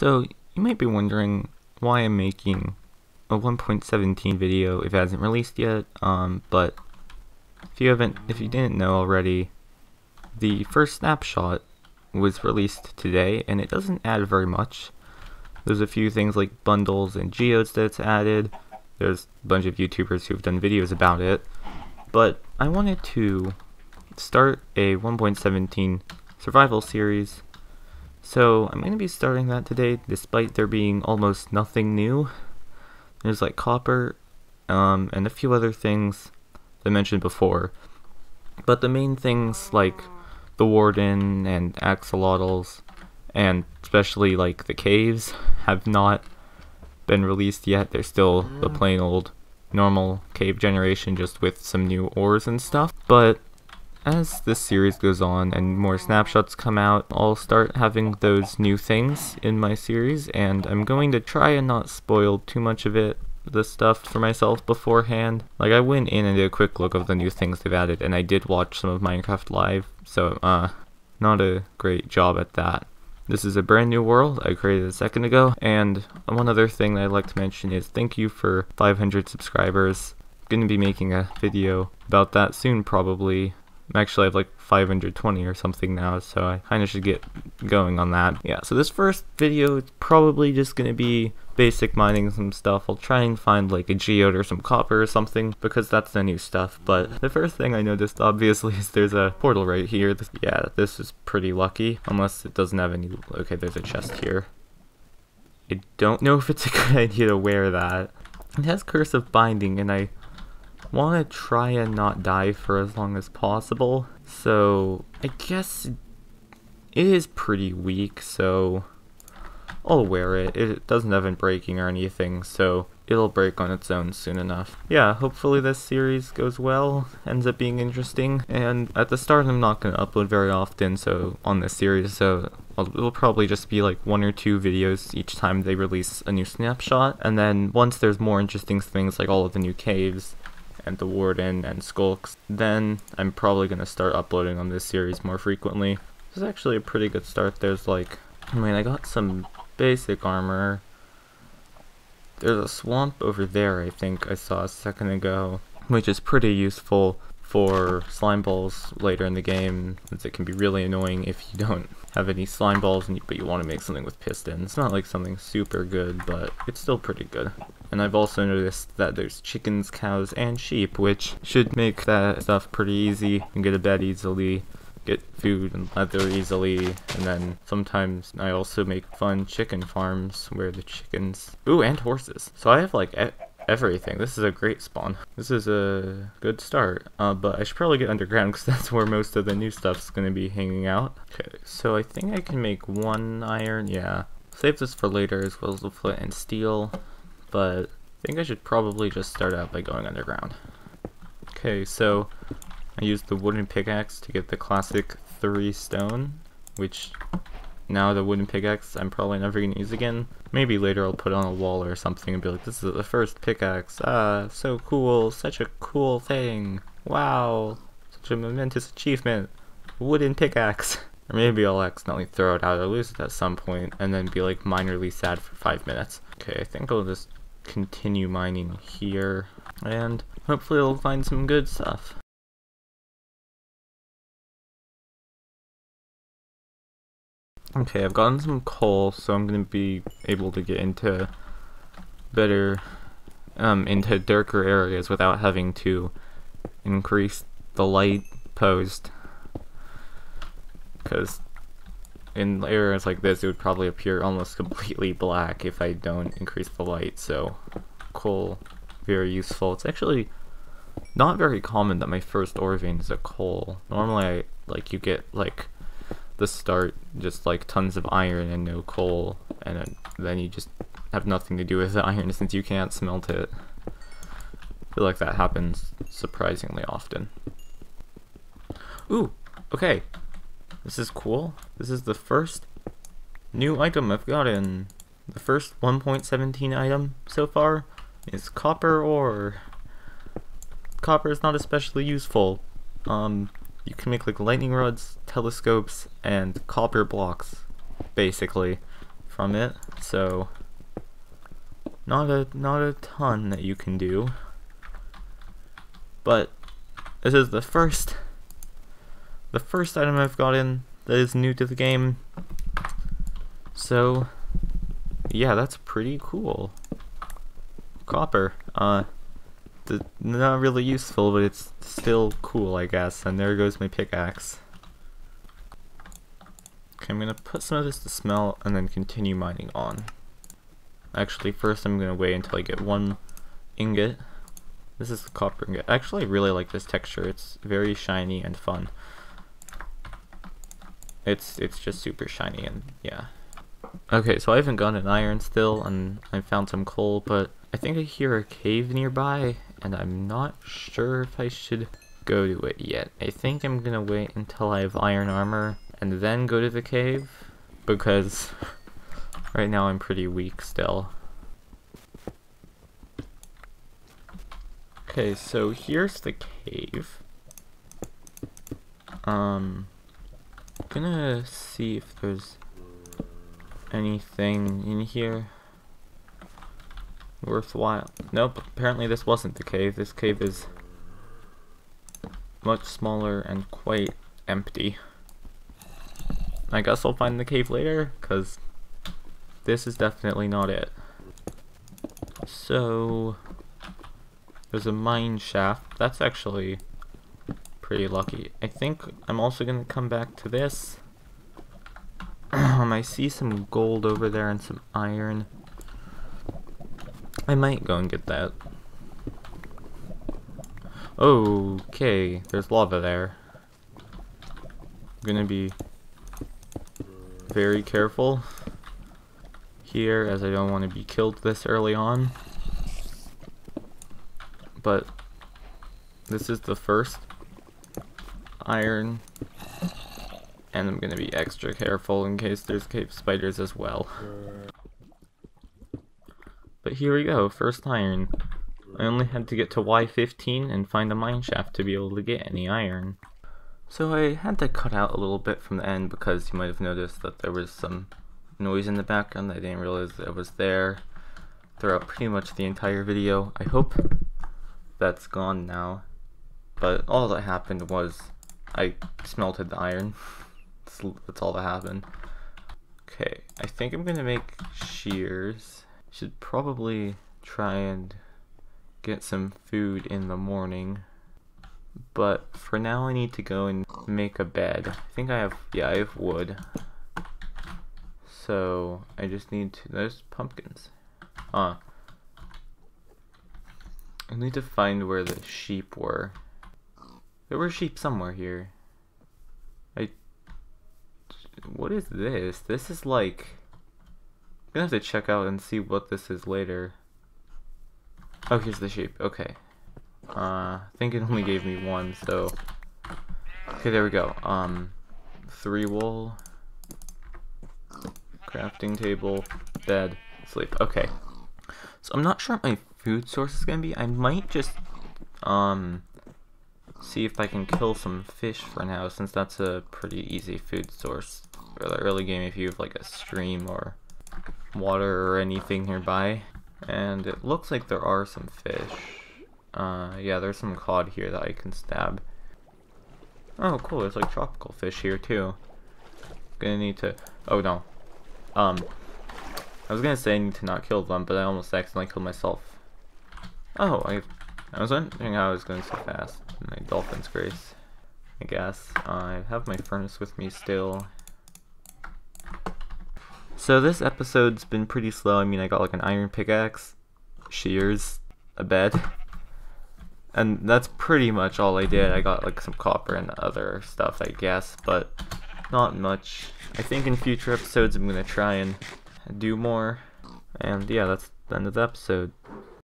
So, you might be wondering why I'm making a 1.17 video if it hasn't released yet, but if you didn't know already, the first snapshot was released today, and it doesn't add very much. There's a few things like bundles and geodes that's added. There's a bunch of YouTubers who've done videos about it, but I wanted to start a 1.17 survival series. So I'm going to be starting that today, despite there being almost nothing new. There's like copper, and a few other things I mentioned before. But the main things like the warden and axolotls, and especially like the caves, have not been released yet. They're still the plain old normal cave generation, just with some new ores and stuff. But as this series goes on and more snapshots come out, I'll start having those new things in my series, and I'm going to try and not spoil too much of the stuff for myself beforehand. Like, I went in and did a quick look of the new things they've added, and I did watch some of Minecraft Live, so not a great job at that. This is a brand new world I created a second ago, and one other thing that I'd like to mention is thank you for 500 subscribers. I'm going to be making a video about that soon, probably. Actually, I have like 520 or something now, so I kind of should get going on that. Yeah, so this first video is probably just going to be basic mining some stuff. I'll try and find like a geode or some copper or something, because that's the new stuff. But the first thing I noticed, obviously, is there's a portal right here. This is pretty lucky, unless it doesn't have any... Okay, there's a chest here. I don't know if it's a good idea to wear that. It has Curse of Binding, and I want to try and not die for as long as possible, so I guess it is pretty weak, so I'll wear it. It doesn't have any breaking or anything, so it'll break on its own soon enough. Yeah, hopefully this series goes well, ends up being interesting, and at the start I'm not going to upload very often on this series, so it'll probably just be like 1 or 2 videos each time they release a new snapshot, and then once there's more interesting things like all of the new caves, and the warden and skulks, then I'm probably going to start uploading on this series more frequently. This is actually a pretty good start. There's like, I got some basic armor. There's a swamp over there I think I saw a second ago, which is pretty useful for slime balls later in the game, since it can be really annoying if you don't have any slime balls but you want to make something with piston. It's not like something super good, but it's still pretty good. And I've also noticed that there's chickens, cows, and sheep, which should make that stuff pretty easy. You can get a bed easily, get food and leather easily, and then sometimes I also make fun chicken farms where the chickens... Ooh, and horses. So I have like everything. This is a great spawn. This is a good start, but I should probably get underground because that's where most of the new stuff's going to be hanging out. Okay, so I think I can make 1 iron, yeah. Save this for later, as well as the flint and steel, but I think I should probably just start out by going underground. Okay, so I used the wooden pickaxe to get the classic 3 stone, which now the wooden pickaxe I'm probably never going to use again. Maybe later I'll put it on a wall or something and be like, this is the first pickaxe, so cool, such a cool thing, wow, such a momentous achievement, wooden pickaxe. Or maybe I'll accidentally throw it out or lose it at some point and then be like minorly sad for 5 minutes. Okay, I think I'll just continue mining here and hopefully I'll find some good stuff. Okay, I've gotten some coal, so I'm going to be able to get into into darker areas without having to increase the light posed. Because in areas like this, it would probably appear almost completely black if I don't increase the light, so coal, very useful. It's actually not very common that my first ore vein is a coal. Normally, you get, the start, just like tons of iron and no coal, and then you just have nothing to do with the iron since you can't smelt it. I feel like that happens surprisingly often. Ooh, okay, this is cool. This is the first new item I've gotten. The first 1.17 item so far is copper ore. Copper is not especially useful. You can make like lightning rods, telescopes, and copper blocks, basically, from it. so not a ton that you can do. But this is the first item I've gotten that is new to the game. So yeah, that's pretty cool. Copper. Not really useful, but it's still cool, I guess. And there goes my pickaxe. Okay, I'm gonna put some of this to smelt and then continue mining on. Actually, first I'm gonna wait until I get one ingot. This is the copper ingot. Actually, I really like this texture. It's very shiny and fun. It's just super shiny, and yeah. Okay, so I haven't gotten an iron still, and I found some coal, but I think I hear a cave nearby, and I'm not sure if I should go to it yet. I think I'm gonna wait until I have iron armor, and then go to the cave, because right now I'm pretty weak still. Okay, so here's the cave. Gonna see if there's anything in here worthwhile. Nope, apparently this wasn't the cave. This cave is much smaller and quite empty. I guess I'll find the cave later, because this is definitely not it. So there's a mine shaft. That's actually pretty lucky. I think I'm also gonna come back to this. I see some gold over there and some iron. I might go and get that. Okay, there's lava there. I'm gonna be very careful here, as I don't want to be killed this early on. But this is the first iron, and I'm gonna be extra careful in case there's cave spiders as well. But here we go, first iron. I only had to get to Y15 and find a mine shaft to be able to get any iron. So I had to cut out a little bit from the end because you might have noticed that there was some noise in the background that I didn't realize that was there throughout pretty much the entire video. I hope that's gone now. But all that happened was I smelted the iron. That's all that happened. Okay, I think I'm gonna make shears. Should probably try and get some food in the morning. But for now I need to go and make a bed. I think I have wood. So I just need to, there's pumpkins. I need to find where the sheep were. There were sheep somewhere here. What is this? This is like, I'm gonna have to check out and see what this is later. Oh, here's the sheep. Okay. I think it only gave me one, so okay, there we go. 3 wool, crafting table, bed, sleep. Okay. So I'm not sure what my food source is gonna be. I might just see if I can kill some fish for now, since that's a pretty easy food source for the early game if you have like a stream or water or anything nearby. And it looks like there are some fish. Yeah, there's some cod here that I can stab. Oh, cool, there's like tropical fish here too. Gonna need to, oh no. I was gonna say I need to not kill them, but I almost accidentally killed myself. Oh, I was wondering how I was going so fast. My dolphin's grace, I guess. I have my furnace with me still. So this episode's been pretty slow. I mean, I got like an iron pickaxe, shears, a bed, and that's pretty much all I did. I got like some copper and other stuff, I guess, but not much. I think in future episodes I'm gonna try and do more. And yeah, that's the end of the episode.